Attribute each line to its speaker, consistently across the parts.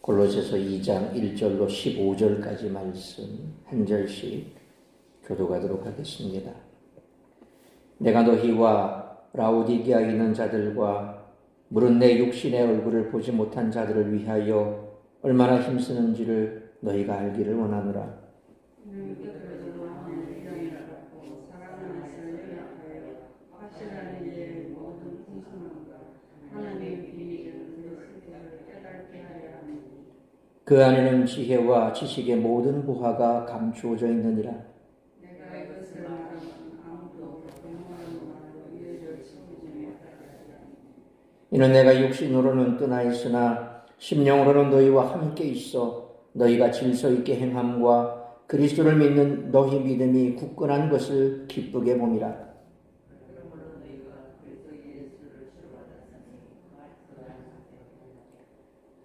Speaker 1: 골로새서 2장 1절로 15절까지 말씀 한 절씩 교독하도록 하겠습니다. 내가 너희와 라오디게아에 있는 자들과 물은 내 육신의 얼굴을 보지 못한 자들을 위하여 얼마나 힘쓰는지를 너희가 알기를 원하노라. 그 안에는 지혜와 지식의 모든 보화가 감추어져 있느니라. 이는 내가 육신으로는 떠나 있으나 심령으로는 너희와 함께 있어 너희가 질서 있게 행함과 그리스도를 믿는 너희 믿음이 굳건한 것을 기쁘게 봄이라.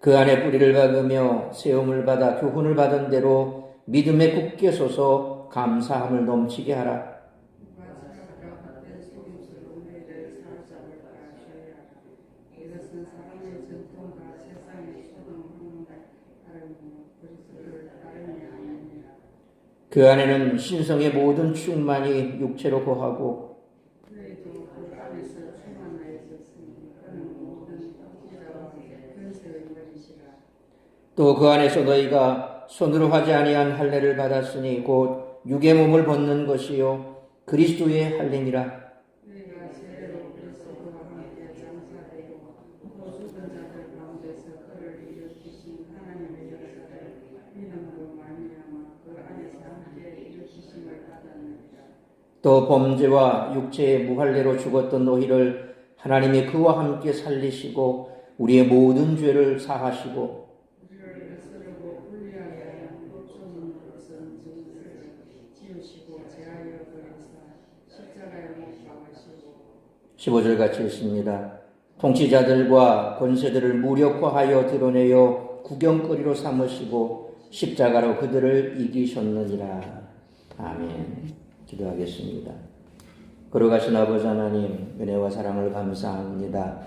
Speaker 1: 그 안에 뿌리를 박으며 세움을 받아 교훈을 받은 대로 믿음에 굳게 서서 감사함을 넘치게 하라. 그 안에는 신성의 모든 충만이 육체로 거하고 또 그 안에서 너희가 손으로 하지 아니한 할례를 받았으니 곧 육의 몸을 벗는 것이요 그리스도의 할례니라. 또 범죄와 육체의 무할례로 죽었던 너희를 하나님이 그와 함께 살리시고 우리의 모든 죄를 사하시고 15절 같이 읽습니다. 통치자들과 권세들을 무력화하여 드러내어 구경거리로 삼으시고 십자가로 그들을 이기셨느니라. 아멘. 기도하겠습니다. 걸어가신 아버지 하나님, 은혜와 사랑을 감사합니다.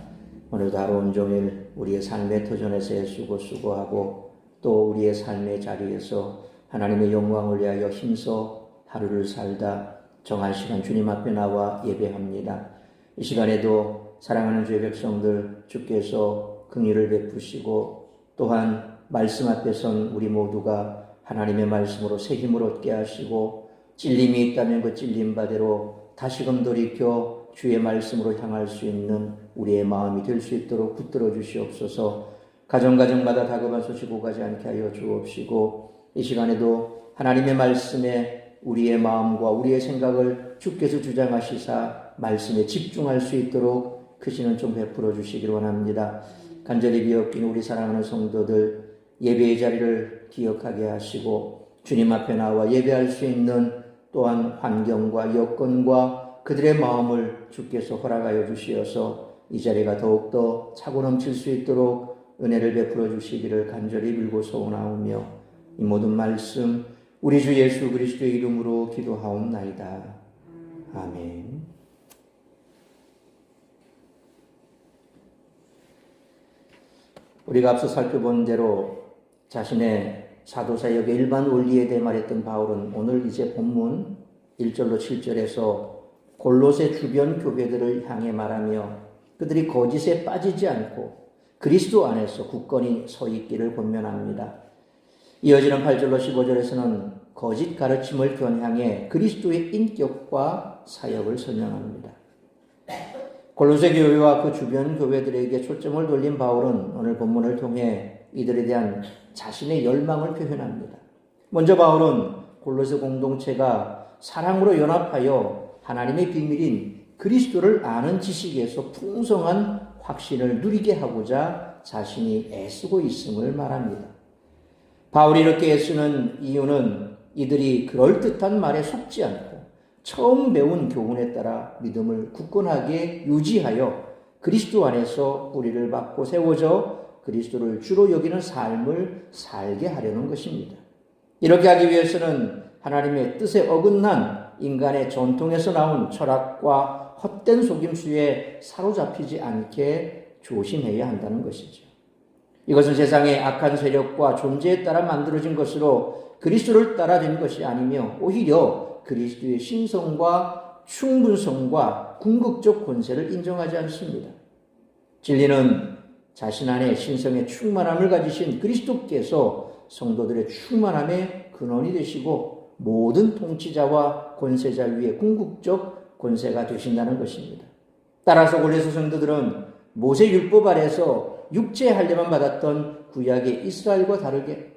Speaker 1: 오늘도 하루 온종일 우리의 삶의 터전에서 애쓰고 수고하고 또 우리의 삶의 자리에서 하나님의 영광을 위하여 힘써 하루를 살다 정한 시간 주님 앞에 나와 예배합니다. 이 시간에도 사랑하는 주의 백성들 주께서 긍휼을 베푸시고 또한 말씀 앞에 선 우리 모두가 하나님의 말씀으로 새 힘을 얻게 하시고 찔림이 있다면 그 찔림 바대로 다시금 돌이켜 주의 말씀으로 향할 수 있는 우리의 마음이 될 수 있도록 붙들어 주시옵소서. 가정마다 다급한 소식 오가지 않게 하여 주옵시고 이 시간에도 하나님의 말씀에 우리의 마음과 우리의 생각을 주께서 주장하시사 말씀에 집중할 수 있도록 크시는 좀 베풀어 주시기를 원합니다. 간절히 비었긴 우리 사랑하는 성도들 예배의 자리를 기억하게 하시고 주님 앞에 나와 예배할 수 있는 또한 환경과 여건과 그들의 마음을 주께서 허락하여 주시어서 이 자리가 더욱더 차고 넘칠 수 있도록 은혜를 베풀어 주시기를 간절히 빌고 소원하오며 이 모든 말씀 우리 주 예수 그리스도의 이름으로 기도하옵나이다. 아멘. 우리가 앞서 살펴본 대로 자신의 사도사역의 일반 원리에 대해 말했던 바울은 오늘 이제 본문 1절로 7절에서 골로새 주변 교회들을 향해 말하며 그들이 거짓에 빠지지 않고 그리스도 안에서 굳건히 서 있기를 권면합니다. 이어지는 8절로 15절에서는 거짓 가르침을 겨냥해 그리스도의 인격과 사역을 설명합니다. 골로새 교회와 그 주변 교회들에게 초점을 돌린 바울은 오늘 본문을 통해 이들에 대한 자신의 열망을 표현합니다. 먼저 바울은 골로새 공동체가 사랑으로 연합하여 하나님의 비밀인 그리스도를 아는 지식에서 풍성한 확신을 누리게 하고자 자신이 애쓰고 있음을 말합니다. 바울이 이렇게 애쓰는 이유는 이들이 그럴듯한 말에 속지 않고 처음 배운 교훈에 따라 믿음을 굳건하게 유지하여 그리스도 안에서 뿌리를 박고 세워져 그리스도를 주로 여기는 삶을 살게 하려는 것입니다. 이렇게 하기 위해서는 하나님의 뜻에 어긋난 인간의 전통에서 나온 철학과 헛된 속임수에 사로잡히지 않게 조심해야 한다는 것이죠. 이것은 세상의 악한 세력과 존재에 따라 만들어진 것으로 그리스도를 따라 된 것이 아니며 오히려 그리스도의 신성과 충분성과 궁극적 권세를 인정하지 않습니다. 진리는 자신 안에 신성의 충만함을 가지신 그리스도께서 성도들의 충만함의 근원이 되시고 모든 통치자와 권세자 위에 궁극적 권세가 되신다는 것입니다. 따라서 골로새 성도들은 모세 율법 아래서 육체 할례만 받았던 구약의 이스라엘과 다르게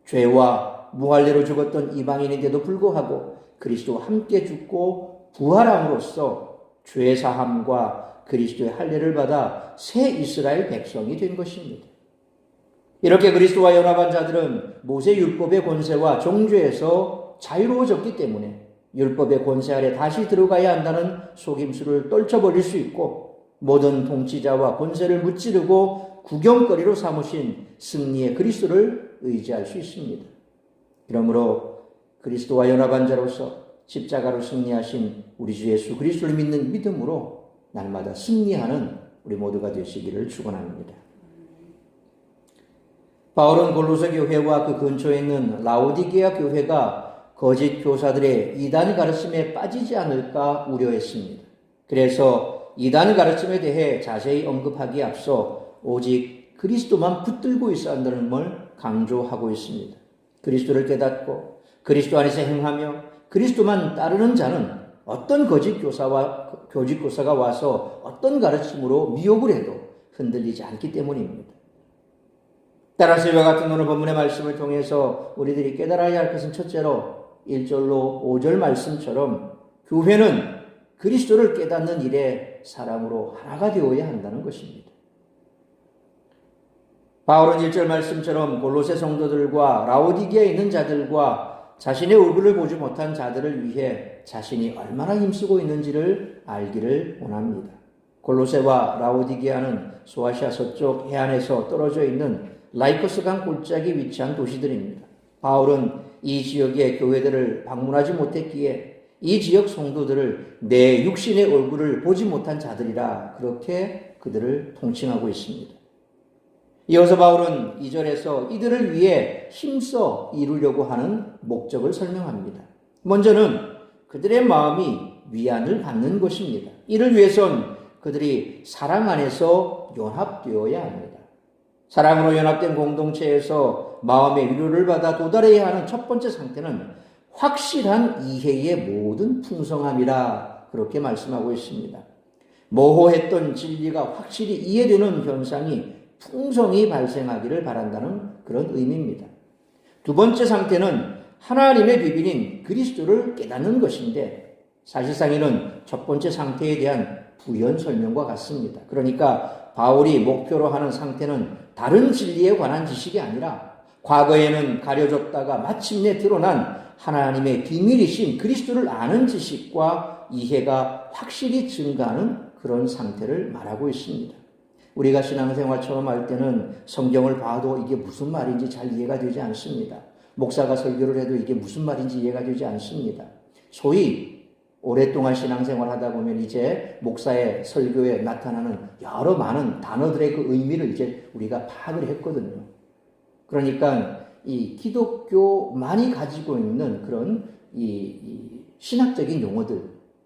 Speaker 1: 죄와 무할례로 죽었던 이방인인데도 불구하고 그리스도와 함께 죽고 부활함으로써 죄 사함과 그리스도의 할례를 받아 새 이스라엘 백성이 된 것입니다. 이렇게 그리스도와 연합한 자들은 모세 율법의 권세와 정죄에서 자유로워졌기 때문에 율법의 권세 아래 다시 들어가야 한다는 속임수를 떨쳐버릴 수 있고 모든 통치자와 권세를 무찌르고 구경거리로 삼으신 승리의 그리스도를 의지할 수 있습니다. 그러므로 그리스도와 연합한 자로서 십자가로 승리하신 우리 주 예수 그리스도를 믿는 믿음으로 날마다 승리하는 우리 모두가 되시기를 축원합니다. 바울은 골로새 교회와 그 근처에 있는 라오디게아 교회가 거짓 교사들의 이단 가르침에 빠지지 않을까 우려했습니다. 그래서 이단 가르침에 대해 자세히 언급하기에 앞서 오직 그리스도만 붙들고 있어야 한다는 걸 강조하고 있습니다. 그리스도를 깨닫고 그리스도 안에서 행하며 그리스도만 따르는 자는 어떤 거짓 교사가 와서 어떤 가르침으로 미혹을 해도 흔들리지 않기 때문입니다. 따라서 이와 같은 오늘 본문의 말씀을 통해서 우리들이 깨달아야 할 것은 첫째로 1절로 5절 말씀처럼 교회는 그리스도를 깨닫는 일에 사람으로 하나가 되어야 한다는 것입니다. 바울은 1절 말씀처럼 골로새 성도들과 라오디게아에 있는 자들과 자신의 얼굴을 보지 못한 자들을 위해 자신이 얼마나 힘쓰고 있는지를 알기를 원합니다. 골로새와 라오디게아는 소아시아 서쪽 해안에서 떨어져 있는 라이코스 강 골짜기에 위치한 도시들입니다. 바울은 이 지역의 교회들을 방문하지 못했기에 이 지역 성도들을 내 육신의 얼굴을 보지 못한 자들이라 그렇게 그들을 통칭하고 있습니다. 이어서 바울은 2절에서 이들을 위해 힘써 이루려고 하는 목적을 설명합니다. 먼저는 그들의 마음이 위안을 받는 것입니다. 이를 위해선 그들이 사랑 안에서 연합되어야 합니다. 사랑으로 연합된 공동체에서 마음의 위로를 받아 도달해야 하는 첫 번째 상태는 확실한 이해의 모든 풍성함이라 그렇게 말씀하고 있습니다. 모호했던 진리가 확실히 이해되는 현상이 풍성히 발생하기를 바란다는 그런 의미입니다. 두 번째 상태는 하나님의 비밀인 그리스도를 깨닫는 것인데 사실상 이는 첫 번째 상태에 대한 부연 설명과 같습니다. 그러니까 바울이 목표로 하는 상태는 다른 진리에 관한 지식이 아니라 과거에는 가려졌다가 마침내 드러난 하나님의 비밀이신 그리스도를 아는 지식과 이해가 확실히 증가하는 그런 상태를 말하고 있습니다. 우리가 신앙생활 처음 할 때는 성경을 봐도 이게 무슨 말인지 잘 이해가 되지 않습니다. 목사가 설교를 해도 이게 무슨 말인지 이해가 되지 않습니다. 소위 오랫동안 신앙생활 하다 보면 이제 목사의 설교에 나타나는 여러 많은 단어들의 그 의미를 이제 우리가 파악을 했거든요. 그러니까 이 기독교만이 가지고 있는 그런 이 신학적인 용어들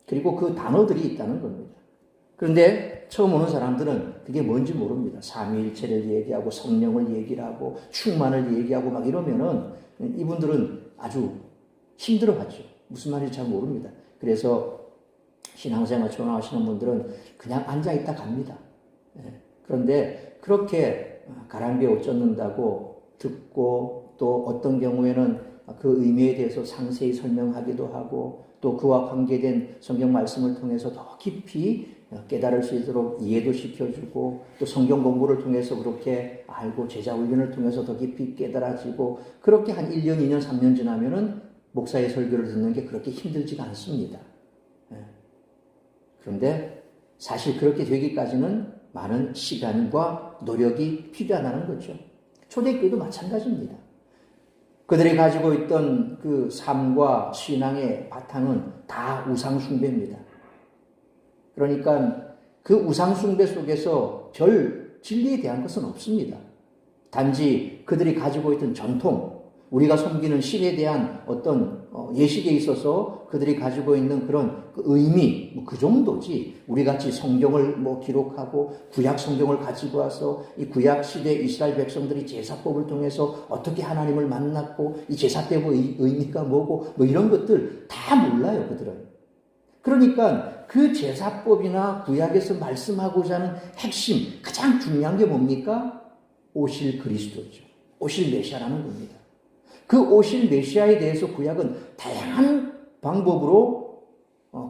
Speaker 1: 그리고 그 단어들이 있다는 겁니다. 그런데 처음 오는 사람들은 그게 뭔지 모릅니다. 삼위일체를 얘기하고 성령을 얘기를 하고 충만을 얘기하고 막 이러면은 이분들은 아주 힘들어하죠. 무슨 말인지 잘 모릅니다. 그래서 신앙생활 처음 하시는 분들은 그냥 앉아있다 갑니다. 그런데 그렇게 가랑비에 옷 젖는다고 듣고 또 어떤 경우에는 그 의미에 대해서 상세히 설명하기도 하고 또 그와 관계된 성경 말씀을 통해서 더 깊이 깨달을 수 있도록 이해도 시켜주고 또 성경 공부를 통해서 그렇게 알고 제자 훈련을 통해서 더 깊이 깨달아지고 그렇게 한 1년, 2년, 3년 지나면은 목사의 설교를 듣는 게 그렇게 힘들지가 않습니다. 그런데 사실 그렇게 되기까지는 많은 시간과 노력이 필요하다는 거죠. 초대교회도 마찬가지입니다. 그들이 가지고 있던 그 삶과 신앙의 바탕은 다 우상숭배입니다. 그러니까 그 우상숭배 속에서 별 진리에 대한 것은 없습니다. 단지 그들이 가지고 있던 전통, 우리가 섬기는 신에 대한 어떤 예식에 있어서 그들이 가지고 있는 그런 그 의미, 뭐 그 정도지. 우리 같이 성경을 기록하고 구약 성경을 가지고 와서 이 구약 시대 이스라엘 백성들이 제사법을 통해서 어떻게 하나님을 만났고 이 제사법의 의미가 뭐고 뭐 이런 것들 다 몰라요, 그들은. 그러니까 그 제사법이나 구약에서 말씀하고자 하는 핵심, 가장 중요한 게 뭡니까? 오실 그리스도죠. 오실 메시아라는 겁니다. 그 오실 메시아에 대해서 구약은 다양한 방법으로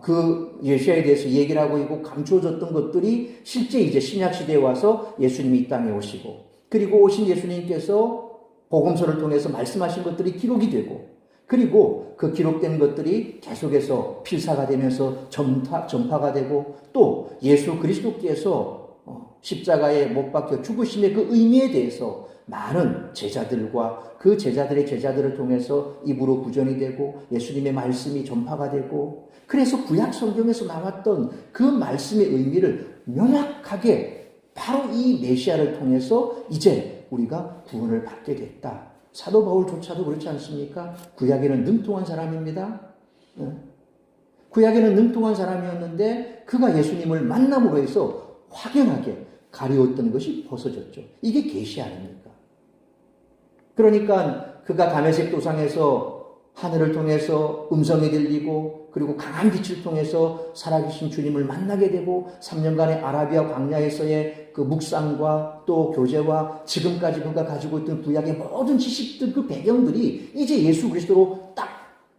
Speaker 1: 그 메시아에 대해서 얘기를 하고 있고 감추어졌던 것들이 실제 이제 신약 시대에 와서 예수님이 이 땅에 오시고, 그리고 오신 예수님께서 복음서를 통해서 말씀하신 것들이 기록이 되고, 그리고 그 기록된 것들이 계속해서 필사가 되면서 전파가 되고, 또 예수 그리스도께서 십자가에 못 박혀 죽으심의 그 의미에 대해서 많은 제자들과 그 제자들의 제자들을 통해서 입으로 구전이 되고 예수님의 말씀이 전파가 되고, 그래서 구약 성경에서 나왔던 그 말씀의 의미를 명확하게 바로 이 메시아를 통해서 이제 우리가 구원을 받게 됐다. 사도 바울조차도 그렇지 않습니까? 구약에는 능통한 사람입니다. 구약에는 능통한 사람이었는데 그가 예수님을 만남으로 해서 확연하게 가려웠던 것이 벗어졌죠. 이게 계시 아닙니까? 그러니까 그가 다메섹 도상에서 하늘을 통해서 음성이 들리고, 그리고 강한 빛을 통해서 살아계신 주님을 만나게 되고, 3년간의 아라비아 광야에서의 그 묵상과 또 교제와 지금까지 그가 가지고 있던 구약의 모든 지식들, 그 배경들이 이제 예수 그리스도로 딱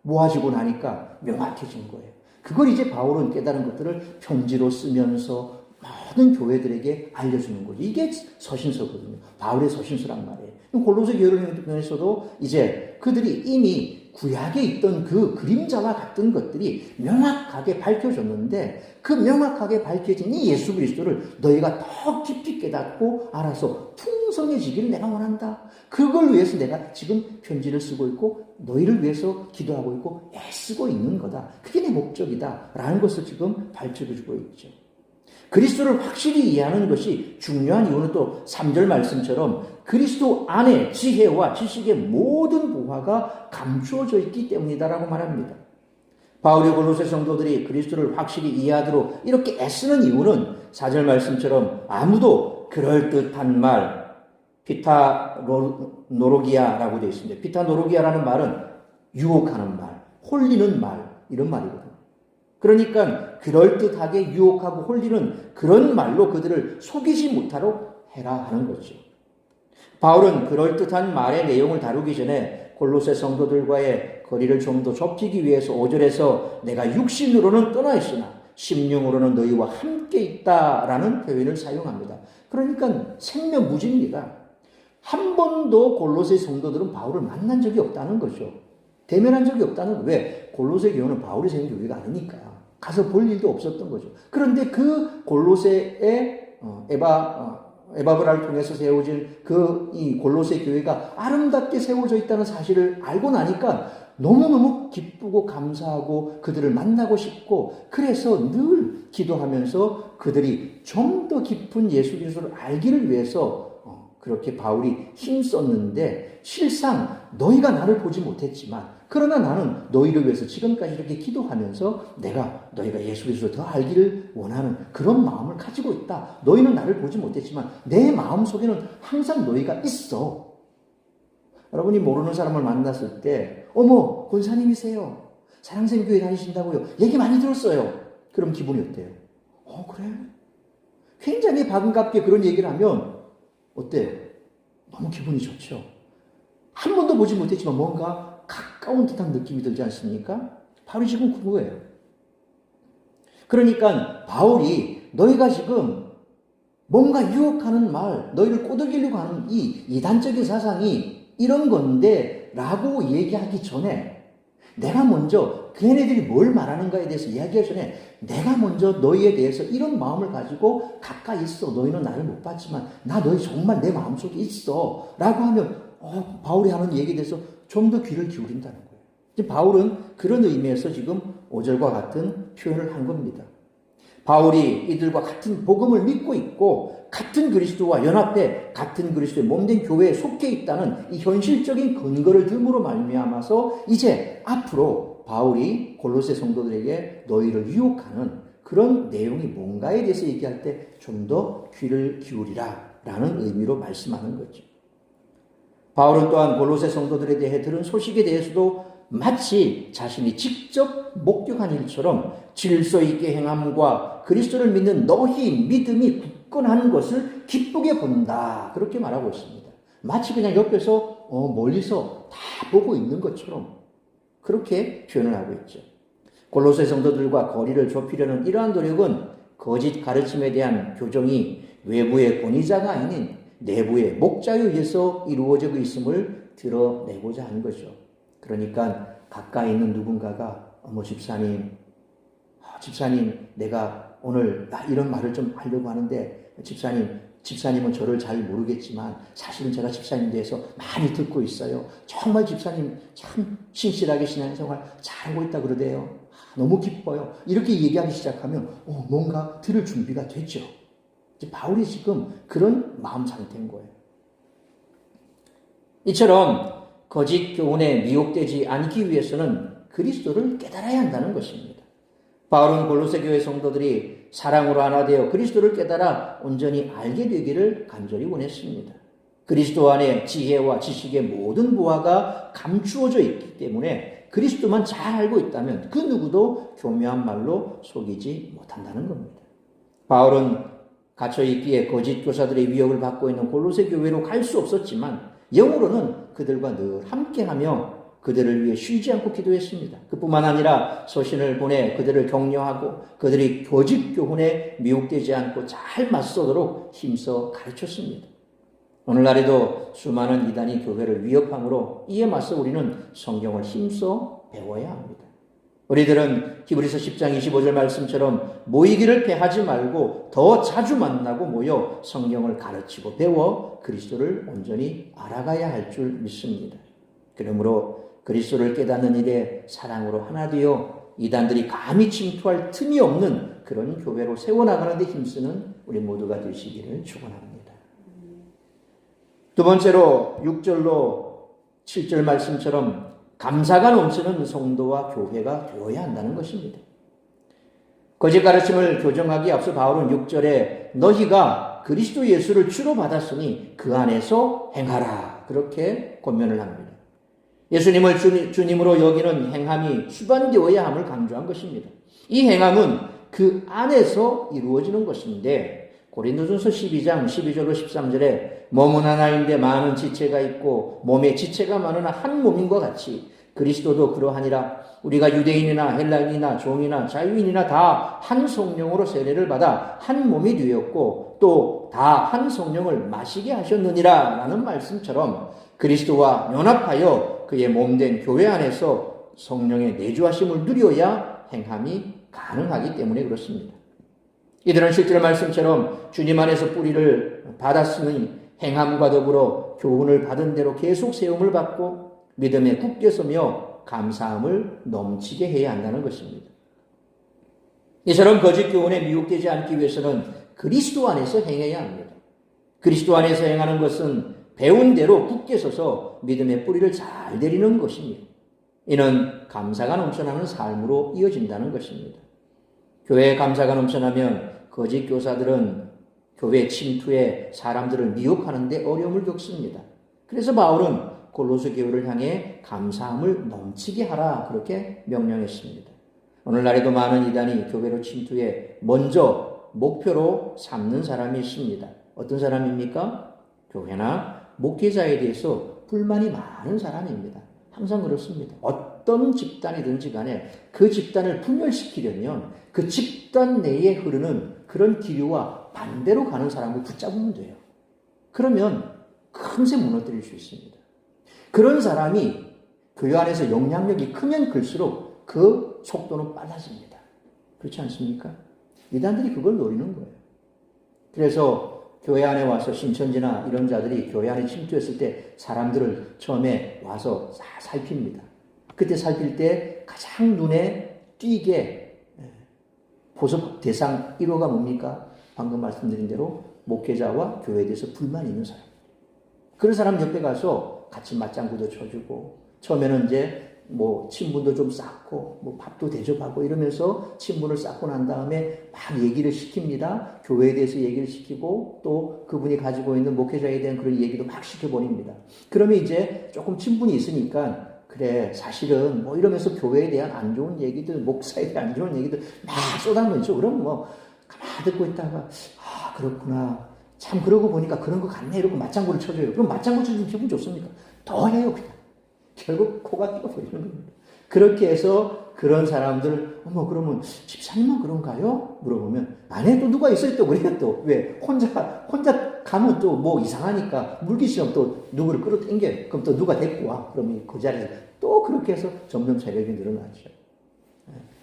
Speaker 1: 모아지고 나니까 명확해진 거예요. 그걸 이제 바울은 깨달은 것들을 편지로 쓰면서 모든 교회들에게 알려주는 거죠. 이게 서신서거든요. 바울의 서신서란 말이에요. 골로새 교회에서도 이제 그들이 이미 구약에 있던 그 그림자와 같은 것들이 명확하게 밝혀졌는데, 그 명확하게 밝혀진 이 예수 그리스도를 너희가 더 깊이 깨닫고 알아서 풍성해지기를 내가 원한다. 그걸 위해서 내가 지금 편지를 쓰고 있고 너희를 위해서 기도하고 있고 애쓰고 있는 거다. 그게 내 목적이다 라는 것을 지금 밝혀주고 있죠. 그리스도를 확실히 이해하는 것이 중요한 이유는 또 3절 말씀처럼 그리스도 안에 지혜와 지식의 모든 보화가 감추어져 있기 때문이다라고 말합니다. 바울의 골로새 성도들이 그리스도를 확실히 이해하도록 이렇게 애쓰는 이유는 4절 말씀처럼 아무도 그럴듯한 말, 피타노로기아라고 되어 있습니다. 피타노로기아라는 말은 유혹하는 말, 홀리는 말, 이런 말이거든요. 그러니까 그럴듯하게 유혹하고 홀리는 그런 말로 그들을 속이지 못하도록 해라 하는 거죠. 바울은 그럴듯한 말의 내용을 다루기 전에 골로새 성도들과의 거리를 좀 더 좁히기 위해서 5절에서 내가 육신으로는 떠나 있으나 심령으로는 너희와 함께 있다라는 표현을 사용합니다. 그러니까 생명무지입니다. 한 번도 골로새 성도들은 바울을 만난 적이 없다는 거죠. 대면한 적이 없다는 거예요. 왜? 골로새 교회는 바울이 생긴 교회가 아니니까 가서 볼 일도 없었던 거죠. 그런데 그 골로새의 에바브라를 통해서 세워진 이 골로새 교회가 아름답게 세워져 있다는 사실을 알고 나니까 너무너무 기쁘고 감사하고 그들을 만나고 싶고, 그래서 늘 기도하면서 그들이 좀 더 깊은 예수 그리스도를 알기를 위해서 그렇게 바울이 힘썼는데, 실상 너희가 나를 보지 못했지만 그러나 나는 너희를 위해서 지금까지 이렇게 기도하면서 내가 너희가 예수 그리스도를 더 알기를 원하는 그런 마음을 가지고 있다. 너희는 나를 보지 못했지만 내 마음속에는 항상 너희가 있어. 여러분이 모르는 사람을 만났을 때 어머 권사님이세요. 사랑생교회 다니신다고요. 얘기 많이 들었어요. 그럼 기분이 어때요? 그래? 굉장히 반갑게 그런 얘기를 하면 어때요? 너무 기분이 좋죠. 한 번도 보지 못했지만 뭔가 가까운 듯한 느낌이 들지 않습니까? 바울이 지금 그거예요. 그러니까 바울이 너희가 지금 뭔가 유혹하는 말, 너희를 꼬드기려고 하는 이 이단적인 사상이 이런 건데 라고 얘기하기 전에 내가 먼저 걔네들이 뭘 말하는가에 대해서 이야기하기 전에 내가 먼저 너희에 대해서 이런 마음을 가지고 가까이 있어. 너희는 나를 못 봤지만 나 너희 정말 내 마음속에 있어 라고 하면 바울이 하는 얘기에 대해서 좀 더 귀를 기울인다는 거예요. 바울은 그런 의미에서 지금 5절과 같은 표현을 한 겁니다. 바울이 이들과 같은 복음을 믿고 있고 같은 그리스도와 연합해 같은 그리스도의 몸된 교회에 속해 있다는 이 현실적인 근거를 듬으로 말미암아서 이제 앞으로 바울이 골로새 성도들에게 너희를 유혹하는 그런 내용이 뭔가에 대해서 얘기할 때 좀 더 귀를 기울이라 라는 의미로 말씀하는 거죠. 바울은 또한 골로새 성도들에 대해 들은 소식에 대해서도 마치 자신이 직접 목격한 일처럼 질서 있게 행함과 그리스도를 믿는 너희 믿음이 굳건한 것을 기쁘게 본다. 그렇게 말하고 있습니다. 마치 그냥 옆에서 멀리서 다 보고 있는 것처럼 그렇게 표현을 하고 있죠. 골로새 성도들과 거리를 좁히려는 이러한 노력은 거짓 가르침에 대한 교정이 외부의 권위자가 아닌 내부의 목자에 의해서 이루어지고 있음을 드러내고자 하는 거죠. 그러니까 가까이 있는 누군가가 집사님 내가 오늘 이런 말을 좀 하려고 하는데 집사님은 저를 잘 모르겠지만 사실은 제가 집사님 대해서 많이 듣고 있어요. 정말 집사님 참 신실하게 신앙생활 잘하고 있다 그러대요. 너무 기뻐요. 이렇게 얘기하기 시작하면 뭔가 들을 준비가 됐죠. 바울이 지금 그런 마음 상태인 거예요. 이처럼 거짓 교훈에 미혹되지 않기 위해서는 그리스도를 깨달아야 한다는 것입니다. 바울은 골로새 교회 성도들이 사랑으로 하나 되어 그리스도를 깨달아 온전히 알게 되기를 간절히 원했습니다. 그리스도 안에 지혜와 지식의 모든 보화가 감추어져 있기 때문에 그리스도만 잘 알고 있다면 그 누구도 교묘한 말로 속이지 못한다는 겁니다. 바울은 갇혀있기에 거짓 교사들의 위협을 받고 있는 골로새 교회로 갈 수 없었지만 영으로는 그들과 늘 함께하며 그들을 위해 쉬지 않고 기도했습니다. 그뿐만 아니라 서신을 보내 그들을 격려하고 그들이 거짓 교훈에 미혹되지 않고 잘 맞서도록 힘써 가르쳤습니다. 오늘날에도 수많은 이단이 교회를 위협함으로 이에 맞서 우리는 성경을 힘써 배워야 합니다. 우리들은 히브리서 10장 25절 말씀처럼 모이기를 패하지 말고 더 자주 만나고 모여 성경을 가르치고 배워 그리스도를 온전히 알아가야 할 줄 믿습니다. 그러므로 그리스도를 깨닫는 일에 사랑으로 하나 되어 이단들이 감히 침투할 틈이 없는 그런 교회로 세워나가는 데 힘쓰는 우리 모두가 되시기를 축원합니다. 두 번째로 6절로 7절 말씀처럼 감사가 넘치는 성도와 교회가 되어야 한다는 것입니다. 거짓 가르침을 교정하기에 앞서 바울은 6절에 너희가 그리스도 예수를 주로 받았으니 그 안에서 행하라 그렇게 권면을 합니다. 예수님을 주님으로 여기는 행함이 수반되어야 함을 강조한 것입니다. 이 행함은 그 안에서 이루어지는 것인데 고린도전서 12장 12절로 13절에 몸은 하나인데 많은 지체가 있고 몸에 지체가 많으나 한 몸인과 같이 그리스도도 그러하니라. 우리가 유대인이나 헬라인이나 종이나 자유인이나 다 한 성령으로 세례를 받아 한 몸이 되었고 또 다 한 성령을 마시게 하셨느니라 라는 말씀처럼 그리스도와 연합하여 그의 몸된 교회 안에서 성령의 내주하심을 누려야 행함이 가능하기 때문에 그렇습니다. 이들은 실제로 말씀처럼 주님 안에서 뿌리를 받았으니 행함과 더불어 교훈을 받은 대로 계속 세움을 받고 믿음에 굳게 서며 감사함을 넘치게 해야 한다는 것입니다. 이처럼 거짓 교훈에 미혹되지 않기 위해서는 그리스도 안에서 행해야 합니다. 그리스도 안에서 행하는 것은 배운 대로 굳게 서서 믿음의 뿌리를 잘 내리는 것입니다. 이는 감사가 넘쳐나는 삶으로 이어진다는 것입니다. 교회에 감사가 넘쳐나면 거짓 교사들은 교회 침투에 사람들을 미혹하는 데 어려움을 겪습니다. 그래서 바울은 골로새 교회를 향해 감사함을 넘치게 하라 그렇게 명령했습니다. 오늘날에도 많은 이단이 교회로 침투해 먼저 목표로 삼는 사람이 있습니다. 어떤 사람입니까? 교회나 목회자에 대해서 불만이 많은 사람입니다. 항상 그렇습니다. 어떤 집단이든지 간에 그 집단을 분열시키려면 그 집단 내에 흐르는 그런 기류와 반대로 가는 사람을 붙잡으면 돼요. 그러면 금세 무너뜨릴 수 있습니다. 그런 사람이 교회 안에서 영향력이 크면 클수록 그 속도는 빨라집니다. 그렇지 않습니까? 이단들이 그걸 노리는 거예요. 그래서 교회 안에 와서 신천지나 이런 자들이 교회 안에 침투했을 때 사람들을 처음에 와서 살핍니다. 그때 살필 때 가장 눈에 띄게 고소 대상 1호가 뭡니까? 방금 말씀드린 대로 목회자와 교회에 대해서 불만이 있는 사람. 그런 사람 옆에 가서 같이 맞장구도 쳐주고, 처음에는 이제 뭐 친분도 좀 쌓고, 뭐 밥도 대접하고 이러면서 친분을 쌓고 난 다음에 막 얘기를 시킵니다. 교회에 대해서 얘기를 시키고, 또 그분이 가지고 있는 목회자에 대한 그런 얘기도 막 시켜버립니다. 그러면 이제 조금 친분이 있으니까, 그래, 사실은 뭐 이러면서 교회에 대한 안 좋은 얘기들, 목사에 대한 안 좋은 얘기들 막 쏟아내죠. 그럼 뭐 가만히 듣고 있다가, 아, 그렇구나. 참, 그러고 보니까 그런 거 같네. 이러고 맞장구를 쳐줘요. 그럼 맞장구 쳐주면 기분 좋습니까? 더 해요, 그냥. 결국 코가 뛰어버리는 겁니다. 그렇게 해서 그런 사람들, 어머, 그러면 집사님만 그런가요? 물어보면, 안에 또 누가 있어요? 또 그래요, 또. 왜? 혼자 가면 또 뭐 이상하니까 물귀신은 또 누구를 끌어당겨요. 그럼 또 누가 데리고 와. 그러면 그 자리에서 또 그렇게 해서 점점 세력이 늘어나죠.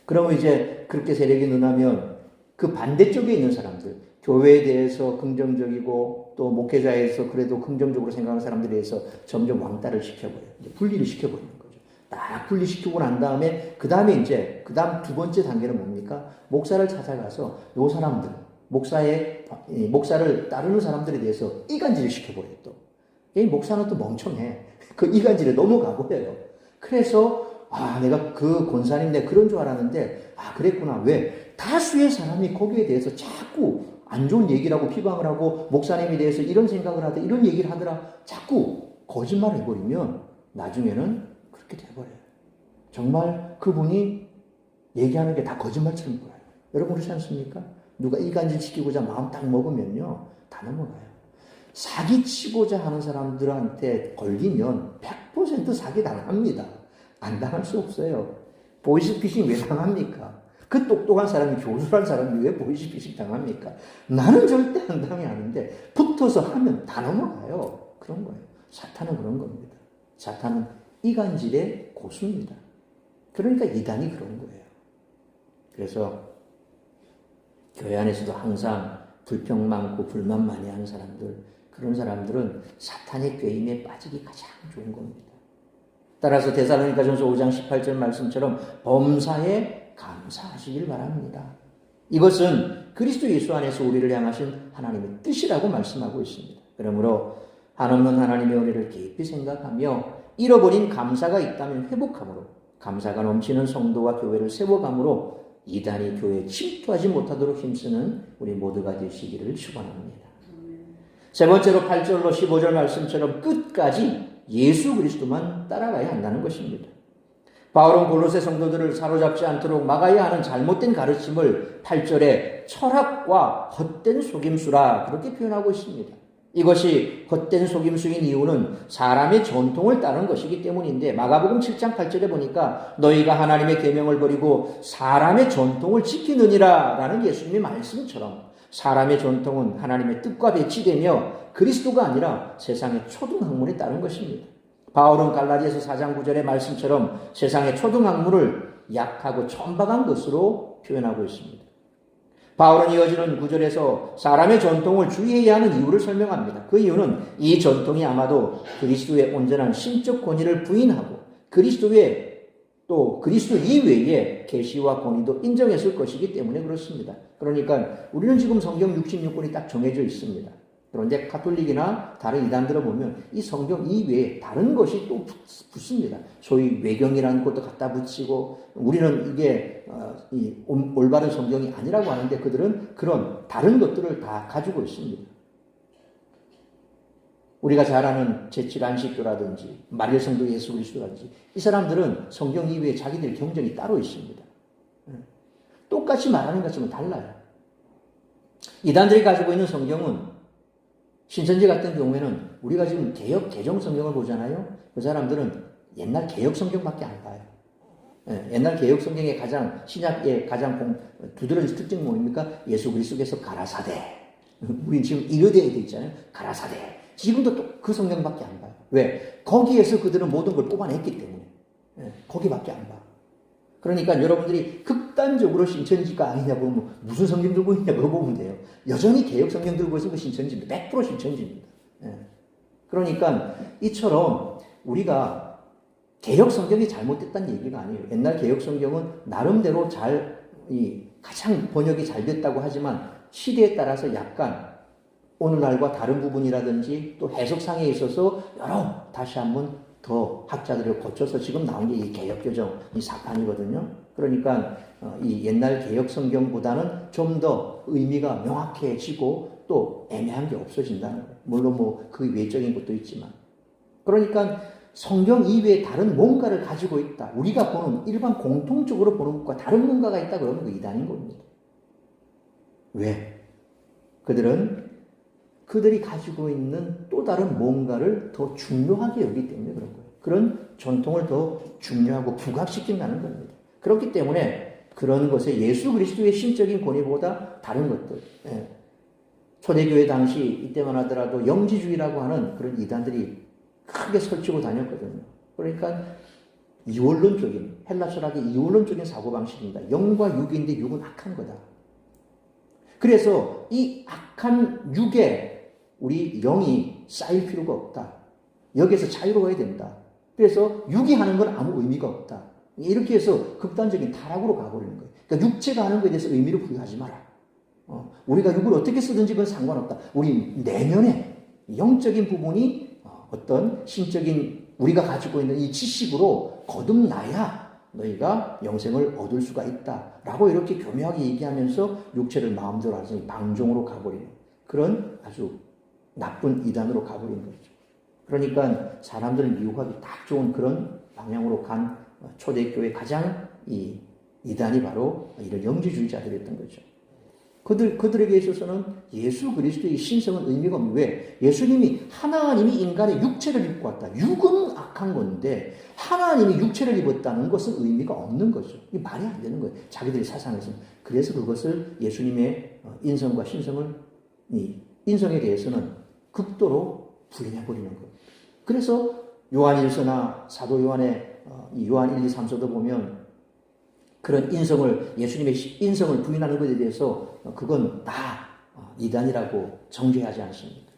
Speaker 1: 그러면 이제 그렇게 세력이 늘어나면 그 반대쪽에 있는 사람들, 교회에 대해서 긍정적이고 또 목회자에서 그래도 긍정적으로 생각하는 사람들에 대해서 점점 왕따를 시켜버려요. 이제 분리를 시켜버리는 거죠. 딱 분리시키고 난 다음에 그 다음에 이제 그 다음 두 번째 단계는 뭡니까? 목사를 찾아가서 요 사람들, 목사를 따르는 사람들에 대해서 이간질을 시켜버려요. 또 이 목사는 또 멍청해. 그 이간질에 넘어가버려요. 그래서 내가 그 권사님 내 그런 줄 알았는데 그랬구나. 왜? 다수의 사람이 거기에 대해서 자꾸 안 좋은 얘기를 하고 비방을 하고 목사님에 대해서 이런 생각을 하더라, 이런 얘기를 하더라, 자꾸 거짓말을 해버리면 나중에는 그렇게 돼버려요. 정말 그분이 얘기하는 게 다 거짓말처럼 보여요. 여러분 그렇지 않습니까? 누가 이간질 시키고자 마음 딱 먹으면요, 다 넘어가요. 사기치고자 하는 사람들한테 걸리면 100% 사기 당합니다. 안 당할 수 없어요. 보이스피싱 왜 당합니까? 그 똑똑한 사람이, 교수란 사람이 왜 보이스피싱 당합니까? 나는 절대 안 당하는데 붙어서 하면 다 넘어가요. 그런 거예요. 사탄은 그런 겁니다. 사탄은 이간질의 고수입니다. 그러니까 이단이 그런 거예요. 그래서 교회 안에서도 항상 불평 많고 불만 많이 하는 사람들, 그런 사람들은 사탄의 꾀임에 빠지기 가장 좋은 겁니다. 따라서 데살로니가전서 5장 18절 말씀처럼 범사에 감사하시길 바랍니다. 이것은 그리스도 예수 안에서 우리를 향하신 하나님의 뜻이라고 말씀하고 있습니다. 그러므로 한없는 하나님의 은혜를 깊이 생각하며 잃어버린 감사가 있다면 회복함으로, 감사가 넘치는 성도와 교회를 세워감으로 이단이 교회에 침투하지 못하도록 힘쓰는 우리 모두가 되시기를 축원합니다. 세 번째로 8절로 15절 말씀처럼 끝까지 예수 그리스도만 따라가야 한다는 것입니다. 바울은 골로새 성도들을 사로잡지 않도록 막아야 하는 잘못된 가르침을 8절에 철학과 헛된 속임수라 그렇게 표현하고 있습니다. 이것이 헛된 속임수인 이유는 사람의 전통을 따른 것이기 때문인데, 마가복음 7장 8절에 보니까 너희가 하나님의 계명을 버리고 사람의 전통을 지키느니라 라는 예수님의 말씀처럼 사람의 전통은 하나님의 뜻과 배치되며 그리스도가 아니라 세상의 초등학문에 따른 것입니다. 바울은 갈라디아서 4장 9절의 말씀처럼 세상의 초등학문을 약하고 천박한 것으로 표현하고 있습니다. 바울은 이어지는 9절에서 사람의 전통을 주의해야 하는 이유를 설명합니다. 그 이유는 이 전통이 아마도 그리스도의 온전한 신적 권위를 부인하고 그리스도 이외에 계시와 권위도 인정했을 것이기 때문에 그렇습니다. 그러니까 우리는 지금 성경 66권이 딱 정해져 있습니다. 그런데 카톨릭이나 다른 이단들을 보면 이 성경 이외에 다른 것이 또 붙습니다. 소위 외경이라는 것도 갖다 붙이고, 우리는 이게 올바른 성경이 아니라고 하는데 그들은 그런 다른 것들을 다 가지고 있습니다. 우리가 잘 아는 제7안식교라든지 마리아성도 예수 그리스도라든지 이 사람들은 성경 이외에 자기들 경전이 따로 있습니다. 똑같이 말하는 것처럼 달라요. 이단들이 가지고 있는 성경은, 신천지 같은 경우에는 우리가 지금 개정 성경을 보잖아요. 그 사람들은 옛날 개혁 성경밖에 안 봐요. 옛날 개혁 성경의 신약의 가장 두드러진 특징이 뭡니까? 예수 그리스도께서 가라사대. 우리 지금 이르되어 있잖아요. 가라사대. 지금도 또 그 성경밖에 안 봐요. 왜? 거기에서 그들은 모든 걸 뽑아냈기 때문에. 거기밖에 안 봐. 그러니까 여러분들이 극단적으로 신천지가 아니냐 보면 무슨 성경 들고 있냐 그거 보면 돼요. 여전히 개혁 성경 들고 있으면 신천지입니다. 100% 신천지입니다. 그러니까 이처럼 우리가 개혁 성경이 잘못됐다는 얘기가 아니에요. 옛날 개혁 성경은 나름대로 잘 가장 번역이 잘 됐다고 하지만 시대에 따라서 약간 오늘날과 다른 부분이라든지 또 해석상에 있어서 여러 다시 한번 더 학자들을 거쳐서 지금 나온 게 이 개역개정 이 사판이거든요. 그러니까 이 옛날 개역 성경보다는 좀 더 의미가 명확해지고 또 애매한 게 없어진다는 거예요. 물론 뭐 그 외적인 것도 있지만. 그러니까 성경 이외에 다른 뭔가를 가지고 있다. 우리가 보는 일반 공통적으로 보는 것과 다른 뭔가가 있다 그러면 그 이단인 겁니다. 왜? 그들이 가지고 있는 또 다른 뭔가를 더 중요하게 여기기 때문에 그런 거예요. 그런 전통을 더 중요하고 부각시킨다는 겁니다. 그렇기 때문에 그런 것에 예수 그리스도의 신적인 권위보다 다른 것들. 초대교회 당시 이때만 하더라도 영지주의라고 하는 그런 이단들이 크게 설치고 다녔거든요. 그러니까 이원론적인, 헬라 철학의 이원론적인 사고방식입니다. 영과 육인데 육은 악한 거다. 그래서 이 악한 육에 우리 영이 쌓일 필요가 없다. 여기에서 자유로워야 된다. 그래서 육이 하는 건 아무 의미가 없다. 이렇게 해서 극단적인 타락으로 가버리는 거예요. 그러니까 육체가 하는 것에 대해서 의미를 부여하지 마라. 우리가 육을 어떻게 쓰든지 그건 상관없다. 우리 내면에 영적인 부분이 어떤 신적인 우리가 가지고 있는 이 지식으로 거듭나야 너희가 영생을 얻을 수가 있다라고 이렇게 교묘하게 얘기하면서 육체를 마음대로 하서 방종으로 가버리는 그런 아주 나쁜 이단으로 가버리는 거죠. 그러니까 사람들을 미혹하기 딱 좋은 그런 방향으로 간 초대교회 가장 이 이단이 바로 이런 영지주의자들이었던 거죠. 그들에게 있어서는 예수 그리스도의 신성은 의미가 없는 왜? 예수님이 하나님이 인간의 육체를 입고 왔다. 육은 악한 건데 하나님이 육체를 입었다는 것은 의미가 없는 거죠. 이게 말이 안 되는 거예요. 자기들의 사상에서는. 그래서 그것을 예수님의 인성과 신성을 인성에 대해서는 극도로 부인해버리는 거예요. 그래서 요한 1서나 사도 요한의 요한 1, 2, 3서도 보면 그런 인성을 예수님의 인성을 부인하는 것에 대해서 그건 다 이단이라고 정죄하지 않습니다.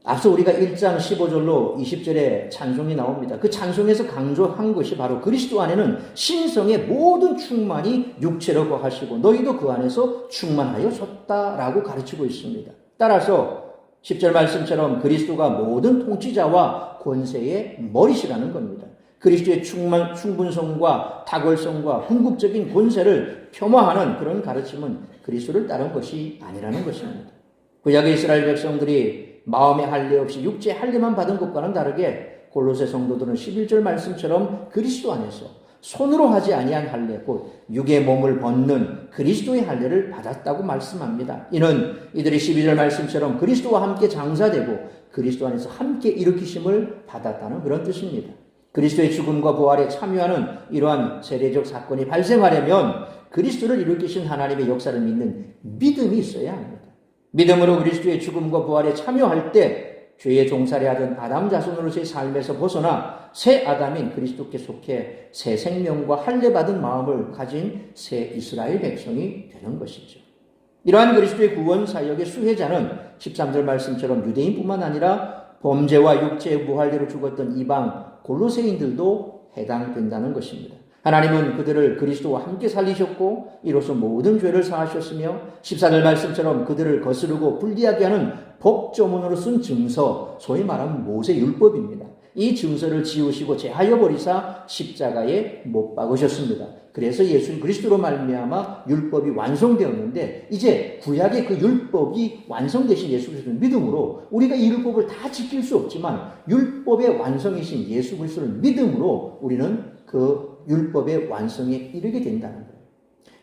Speaker 1: 앞서 우리가 1장 15절로 20절에 찬송이 나옵니다. 그 찬송에서 강조한 것이 바로 그리스도 안에는 신성의 모든 충만이 육체로 거하시고 너희도 그 안에서 충만하여졌다라고 가르치고 있습니다. 따라서 10절 말씀처럼 그리스도가 모든 통치자와 권세의 머리시라는 겁니다. 그리스도의 충분성과 탁월성과 궁극적인 권세를 폄하하는 그런 가르침은 그리스도를 따른 것이 아니라는 것입니다. 구약의 이스라엘 백성들이 마음의 할례 없이 육체의 할례만 받은 것과는 다르게 골로새 성도들은 11절 말씀처럼 그리스도 안에서 손으로 하지 아니한 할례 곧 육의 몸을 벗는 그리스도의 할례를 받았다고 말씀합니다. 이는 이들이 12절 말씀처럼 그리스도와 함께 장사되고 그리스도 안에서 함께 일으키심을 받았다는 그런 뜻입니다. 그리스도의 죽음과 부활에 참여하는 이러한 세대적 사건이 발생하려면 그리스도를 일으키신 하나님의 역사를 믿는 믿음이 있어야 합니다. 믿음으로 그리스도의 죽음과 부활에 참여할 때 죄의 종살이 하던 아담 자손으로서의 삶에서 벗어나 새 아담인 그리스도께 속해 새 생명과 할례받은 마음을 가진 새 이스라엘 백성이 되는 것이죠. 이러한 그리스도의 구원 사역의 수혜자는 13절 말씀처럼 유대인뿐만 아니라 범죄와 육체의 무할례로 죽었던 이방 골로새인들도 해당된다는 것입니다. 하나님은 그들을 그리스도와 함께 살리셨고 이로써 모든 죄를 사하셨으며 14절 말씀처럼 그들을 거스르고 불리하게 하는 복조문으로 쓴 증서, 소위 말하면 모세율법입니다. 이 증서를 지우시고 제하여 버리사 십자가에 못 박으셨습니다. 그래서 예수 그리스도로 말미암아 율법이 완성되었는데 이제 구약의 그 율법이 완성되신 예수 그리스도를 믿음으로 우리가 이 율법을 다 지킬 수 없지만 율법의 완성이신 예수 그리스도를 믿음으로 우리는 그 율법의 완성에 이르게 된다는 거예요.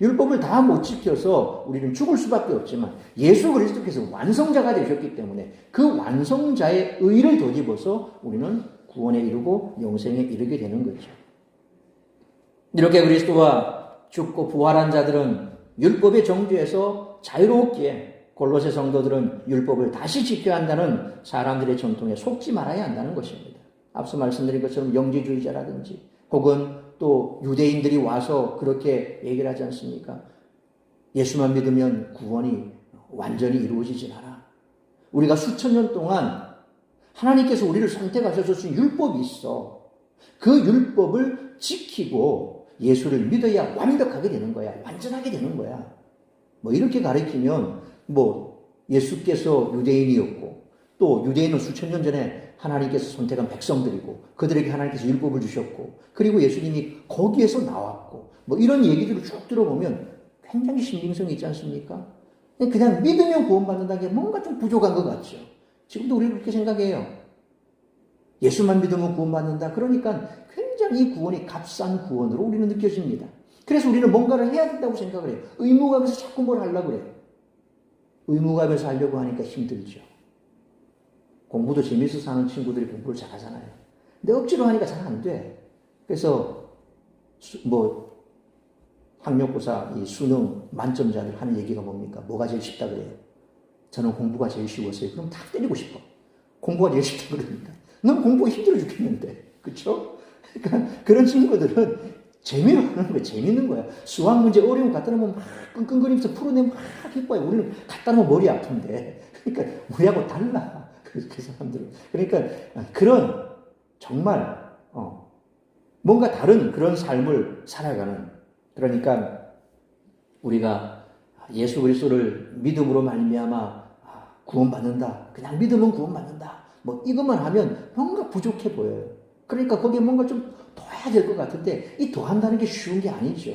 Speaker 1: 율법을 다 못 지켜서 우리는 죽을 수밖에 없지만 예수 그리스도께서 완성자가 되셨기 때문에 그 완성자의 의를 덧입어서 우리는 구원에 이르고 영생에 이르게 되는 거죠. 이렇게 그리스도와 죽고 부활한 자들은 율법의 정죄에서 자유로웠기에 골로새 성도들은 율법을 다시 지켜야 한다는 사람들의 전통에 속지 말아야 한다는 것입니다. 앞서 말씀드린 것처럼 영지주의자라든지 혹은 또 유대인들이 와서 그렇게 얘기를 하지 않습니까? 예수만 믿으면 구원이 완전히 이루어지진 않아. 우리가 수천 년 동안 하나님께서 우리를 선택하셔서 주신 율법이 있어. 그 율법을 지키고 예수를 믿어야 완벽하게 되는 거야. 완전하게 되는 거야. 뭐 이렇게 가르치면 뭐 예수께서 유대인이었고 또 유대인은 수천 년 전에 하나님께서 선택한 백성들이고 그들에게 하나님께서 율법을 주셨고 그리고 예수님이 거기에서 나왔고 뭐 이런 얘기들을 쭉 들어보면 굉장히 신빙성이 있지 않습니까? 그냥 믿으면 구원받는다는 게 뭔가 좀 부족한 것 같죠. 지금도 우리는 그렇게 생각해요. 예수만 믿으면 구원받는다. 그러니까 굉장히 이 구원이 값싼 구원으로 우리는 느껴집니다. 그래서 우리는 뭔가를 해야 된다고 생각을 해요. 의무감에서 자꾸 뭘 하려고 그래요. 의무감에서 하려고 하니까 힘들죠. 공부도 재미있어서 하는 친구들이 공부를 잘하잖아요. 근데 억지로 하니까 잘 안 돼. 그래서 학력고사 이 수능 만점자들 하는 얘기가 뭡니까? 뭐가 제일 쉽다 그래요? 저는 공부가 제일 쉬웠어요. 그럼 다 때리고 싶어. 공부가 제일 쉽다 그러니까. 넌 공부가 힘들어 죽겠는데. 그렇죠? 그러니까 그런 친구들은 재미로 하는 거예요. 재밌는 거야. 수학 문제 어려운 거 갖다 놓으면 막 끙끙거리면서 풀어내면 막 기뻐요. 우리는 갖다 놓으면 머리 아픈데. 그러니까 우리하고 달라. 그 사람들은. 그러니까 그런 정말 뭔가 다른 그런 삶을 살아가는 그러니까 우리가 예수 그리스도를 믿음으로 말미암아 구원받는다. 그냥 믿으면 구원받는다. 뭐 이것만 하면 뭔가 부족해 보여요. 그러니까 거기에 뭔가 좀 더해야 될 것 같은데 이 더한다는 게 쉬운 게 아니죠.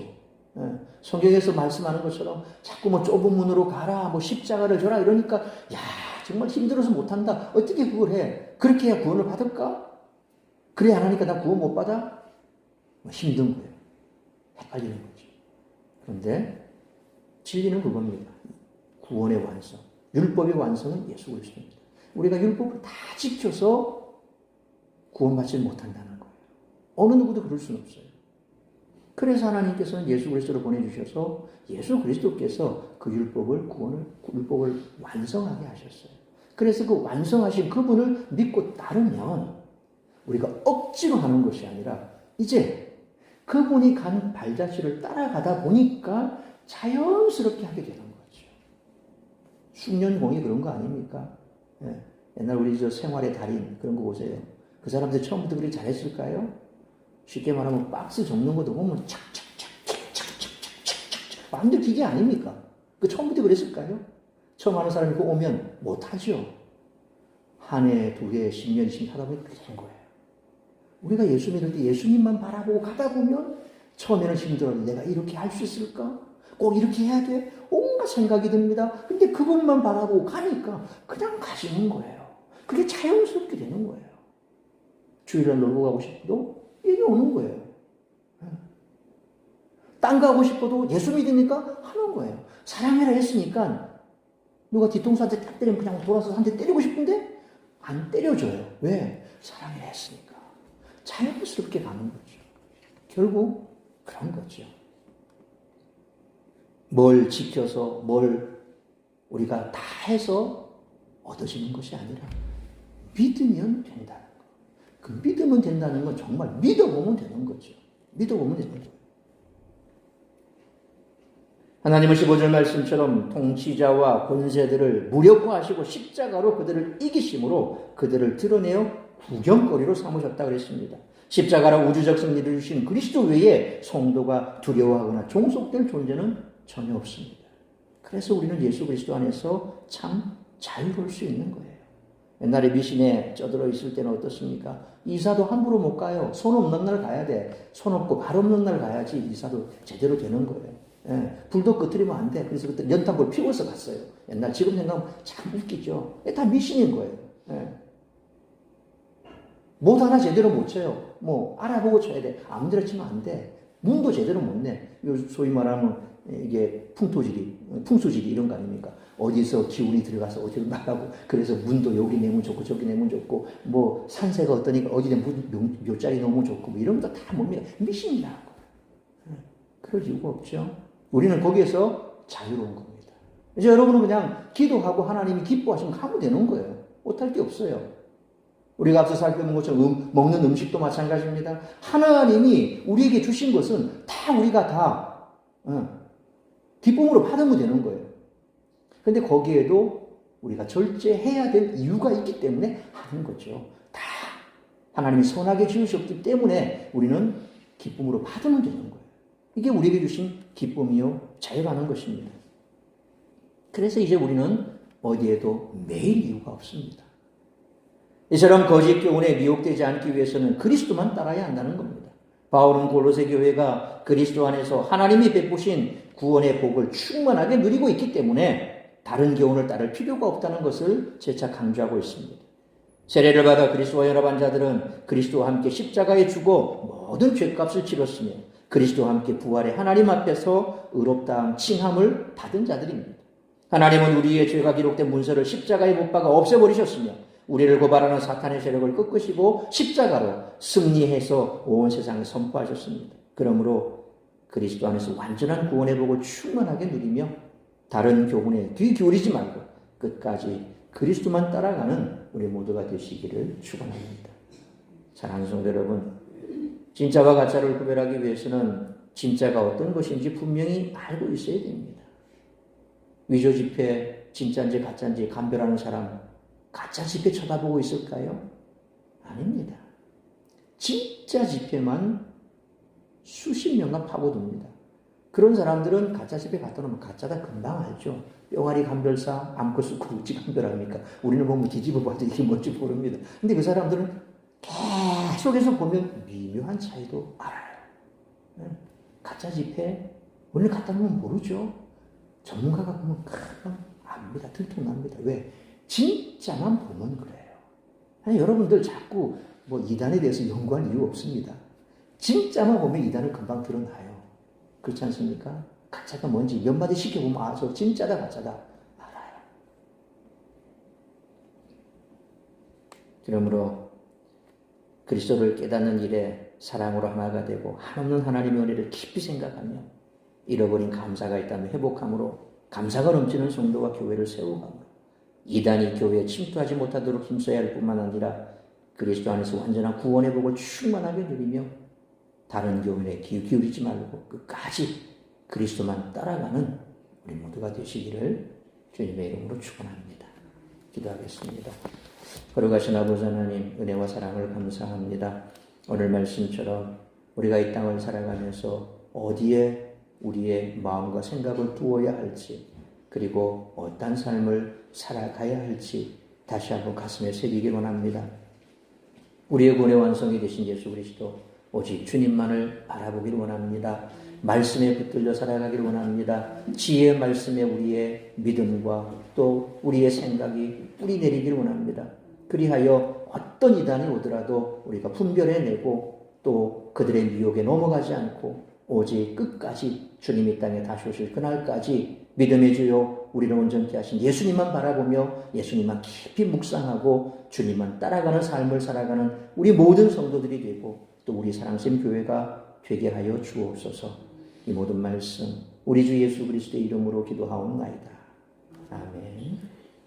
Speaker 1: 성경에서 말씀하는 것처럼 자꾸 뭐 좁은 문으로 가라, 뭐 십자가를 져라 이러니까 야 정말 힘들어서 못한다. 어떻게 그걸 해? 그렇게 해야 구원을 받을까? 그래 안 하니까 나 구원 못 받아? 힘든 거예요. 헷갈리는 거죠. 그런데 진리는 그겁니다. 구원의 완성. 율법의 완성은 예수 그리스도입니다. 우리가 율법을 다 지켜서 구원받지 못한다는 거예요. 어느 누구도 그럴 수는 없어요. 그래서 하나님께서는 예수 그리스도를 보내주셔서 예수 그리스도께서 그 율법을 완성하게 하셨어요. 그래서 그 완성하신 그분을 믿고 따르면 우리가 억지로 하는 것이 아니라 이제 그분이 간 발자취를 따라가다 보니까 자연스럽게 하게 되는 거죠. 숙련공이 그런 거 아닙니까? 예. 옛날 우리 생활의 달인 그런 거 보세요. 그 사람들 처음부터 그렇게 잘했을까요? 쉽게 말하면 박스 접는 것도 보면 착착착착착착착착 완전 기계 아닙니까? 그 처음부터 그랬을까요? 처음 하는 사람이 오면 못하죠. 한 해, 두 해, 10년, 20년 하다 보니 그렇게 된 거예요. 우리가 예수 믿을 때 예수님만 바라보고 가다 보면 처음에는 힘들었는데 내가 이렇게 할 수 있을까? 꼭 이렇게 해야 돼? 온갖 생각이 듭니다. 근데 그것만 바라보고 가니까 그냥 가시는 거예요. 그게 자연스럽게 되는 거예요. 주일날 놀러 가고 싶어도 여기 오는 거예요. 딴 가고 싶어도 예수 믿으니까 하는 거예요. 사랑해라 했으니까 누가 뒤통수 한 대 딱 때리면 그냥 돌아서 한 대 때리고 싶은데 안 때려줘요. 왜? 사랑해라 했으니까. 자연스럽게 가는 거죠. 결국 그런 거죠. 뭘 지켜서 뭘 우리가 다 해서 얻어지는 것이 아니라 믿으면 된다는 거. 그 믿으면 된다는 건 정말 믿어보면 되는 거죠. 믿어보면 되는 거예요. 하나님은 15절 말씀처럼 통치자와 권세들을 무력화하시고 십자가로 그들을 이기심으로 그들을 드러내어 구경거리로 삼으셨다 그랬습니다. 십자가로 우주적 승리를 주신 그리스도 외에 성도가 두려워하거나 종속될 존재는 전혀 없습니다. 그래서 우리는 예수 그리스도 안에서 참 자유로울 수 있는 거예요. 옛날에 미신에 쪄들어 있을 때는 어떻습니까? 이사도 함부로 못 가요. 손 없는 날 가야 돼. 손 없고 발 없는 날 가야지 이사도 제대로 되는 거예요. 예, 불도 끄트리면 안 돼. 그래서 그때 연탄불 피워서 갔어요. 옛날 지금 생각하면 참 웃기죠. 다 미신인 거예요. 예. 못 하나 제대로 못 쳐요. 뭐 알아보고 쳐야 돼. 아무데나 치면 안 돼. 문도 제대로 못 내. 소위 말하면 이게 풍수지리 이런 거 아닙니까? 어디서 기운이 들어가서 어디로 나가고 그래서 문도 여기 내면 좋고 저기 내면 좋고 뭐 산세가 어떠니까 어디 묘자리 놓으면 좋고 뭐 이런 거 다 뭡니까? 미신이라고. 그럴 이유가 없죠. 우리는 거기에서 자유로운 겁니다. 이제 여러분은 그냥 기도하고 하나님이 기뻐하시면 하면 되는 거예요. 못할 게 없어요. 우리가 앞서 살펴본 것처럼 먹는 음식도 마찬가지입니다. 하나님이 우리에게 주신 것은 다 우리가 다 기쁨으로 받으면 되는 거예요. 근데 거기에도 우리가 절제해야 될 이유가 있기 때문에 하는 거죠. 다 하나님이 선하게 지으셨기 때문에 우리는 기쁨으로 받으면 되는 거예요. 이게 우리에게 주신 기쁨이요 자유라는 것입니다. 그래서 이제 우리는 어디에도 매일 이유가 없습니다. 이처럼 거짓 교훈에 미혹되지 않기 위해서는 그리스도만 따라야 한다는 겁니다. 바울은 골로새 교회가 그리스도 안에서 하나님이 베푸신 구원의 복을 충만하게 누리고 있기 때문에 다른 교훈을 따를 필요가 없다는 것을 재차 강조하고 있습니다. 세례를 받아 그리스도와 연합한 자들은 그리스도와 함께 십자가에 죽어 모든 죄값을 치렀으며 그리스도와 함께 부활해 하나님 앞에서 의롭다함 칭함을 받은 자들입니다. 하나님은 우리의 죄가 기록된 문서를 십자가에 못 박아 없애버리셨으며 우리를 고발하는 사탄의 세력을 꺾으시고 십자가로 승리해서 온 세상에 선포하셨습니다. 그러므로 그리스도 안에서 완전한 구원의 복을 충만하게 누리며 다른 교훈에 귀 기울이지 말고 끝까지 그리스도만 따라가는 우리 모두가 되시기를 축원합니다. 사랑하는 성도 여러분, 진짜와 가짜를 구별하기 위해서는 진짜가 어떤 것인지 분명히 알고 있어야 됩니다. 위조 지폐 진짜인지 가짜인지 감별하는 사람 가짜 지폐 쳐다보고 있을까요? 아닙니다. 진짜 지폐만 수십 년간 파고듭니다. 그런 사람들은 가짜 지폐 갖다 놓으면 가짜다 금방 알죠. 뿅아리 감별사 암컷수 어찌 감별합니까? 우리는 보면 뒤집어 봐도 이게 뭔지 모릅니다. 근데 그 사람들은 계속해서 보면 미묘한 차이도 알아요. 가짜 지폐 오늘 갖다 놓으면 모르죠. 전문가가 보면 금방 압니다. 들통납니다. 왜? 진짜만 보면 그래요. 아니, 여러분들 자꾸 뭐 이단에 대해서 연구할 이유 없습니다. 진짜만 보면 이단을 금방 드러나요. 그렇지 않습니까? 가짜가 뭔지 몇 마디 시켜보면 아, 저 진짜다 가짜다 알아요. 그러므로 그리스도를 깨닫는 일에 사랑으로 하나가 되고 한없는 하나님의 은혜를 깊이 생각하며 잃어버린 감사가 있다면 회복함으로 감사가 넘치는 성도와 교회를 세우고 이단이 교회에 침투하지 못하도록 힘써야 할 뿐만 아니라 그리스도 안에서 완전한 구원의 복을 충만하게 누리며 다른 교훈에 기울이지 말고 끝까지 그리스도만 따라가는 우리 모두가 되시기를 주님의 이름으로 축원합니다. 기도하겠습니다. 거룩하신 아버지 하나님, 은혜와 사랑을 감사합니다. 오늘 말씀처럼 우리가 이 땅을 살아가면서 어디에 우리의 마음과 생각을 두어야 할지, 그리고 어떤 삶을 살아가야 할지 다시 한번 가슴에 새기길 원합니다. 우리의 구원의 완성이 되신 예수 그리스도, 오직 주님만을 바라보기를 원합니다. 말씀에 붙들려 살아가기를 원합니다. 지혜의 말씀에 우리의 믿음과 또 우리의 생각이 뿌리 내리기를 원합니다. 그리하여 어떤 이단이 오더라도 우리가 분별해내고 또 그들의 미혹에 넘어가지 않고 오직 끝까지 주님이 땅에 다시 오실 그날까지 믿음의 주요 우리를 온전케 하신 예수님만 바라보며 예수님만 깊이 묵상하고 주님만 따라가는 삶을 살아가는 우리 모든 성도들이 되고 또 우리 사랑샘 교회가 되게 하여 주옵소서. 이 모든 말씀 우리 주 예수 그리스도의 이름으로 기도하옵나이다. 아멘.